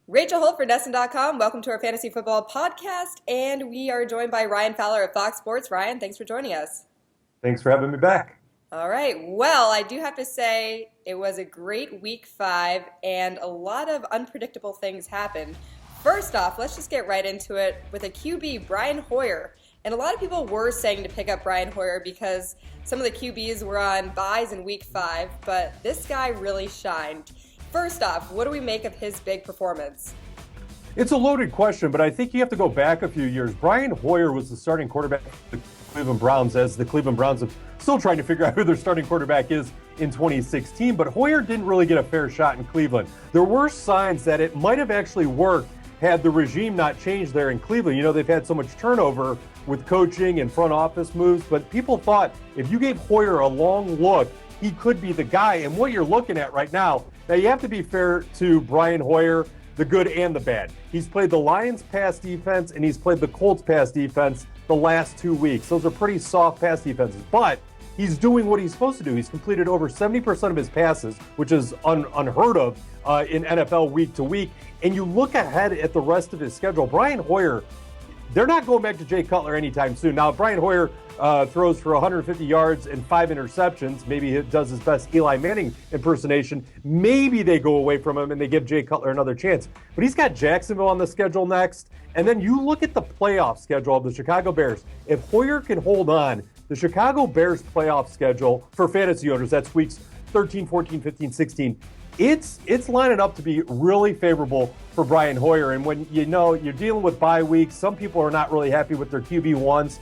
Rachel Holt for Nesson.com. Welcome to our fantasy football podcast, and we are joined by Ryan Fowler of Fox Sports. Ryan, thanks for joining us. Thanks for having me back. All right. Well, I do have to say it was a great week 5, and a lot of unpredictable things happened. First off, let's just get right into it with a QB, Brian Hoyer. And a lot of people were saying to pick up Brian Hoyer because some of the QBs were on buys in week 5, but this guy really shined. First off, what do we make of his big performance? It's a loaded question, but I think you have to go back a few years. Brian Hoyer was the starting quarterback for the Cleveland Browns, as the Cleveland Browns are still trying to figure out who their starting quarterback is in 2016. But Hoyer didn't really get a fair shot in Cleveland. There were signs that it might have actually worked had the regime not changed there in Cleveland. You know, they've had so much turnover with coaching and front office moves, but people thought if you gave Hoyer a long look, he could be the guy. And what you're looking at right now you have to be fair to Brian Hoyer, the good and the bad. He's played the Lions pass defense and he's played the Colts pass defense the last 2 weeks. Those are pretty soft pass defenses, but he's doing what he's supposed to do. He's completed over 70% of his passes, which is unheard of in NFL week to week. And you look ahead at the rest of his schedule, Brian Hoyer, they're not going back to Jay Cutler anytime soon. Now, Brian Hoyer throws for 150 yards and 5 interceptions. Maybe he does his best Eli Manning impersonation. Maybe they go away from him and they give Jay Cutler another chance. But he's got Jacksonville on the schedule next. And then you look at the playoff schedule of the Chicago Bears. If Hoyer can hold on, the Chicago Bears playoff schedule for fantasy owners, that's weeks 13, 14, 15, 16, it's lining up to be really favorable for Brian Hoyer. And when you know you're dealing with bye weeks, some people are not really happy with their QB1s.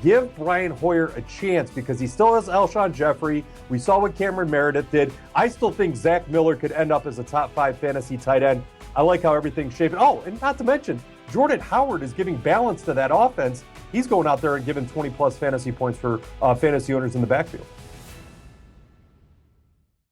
Give Brian Hoyer a chance because he still has Alshon Jeffrey. We saw what Cameron Meredith did. I still think Zach Miller could end up as a top 5 fantasy tight end. I like how everything's shaping. Oh, and not to mention, Jordan Howard is giving balance to that offense. He's going out there and giving 20-plus fantasy points for fantasy owners in the backfield.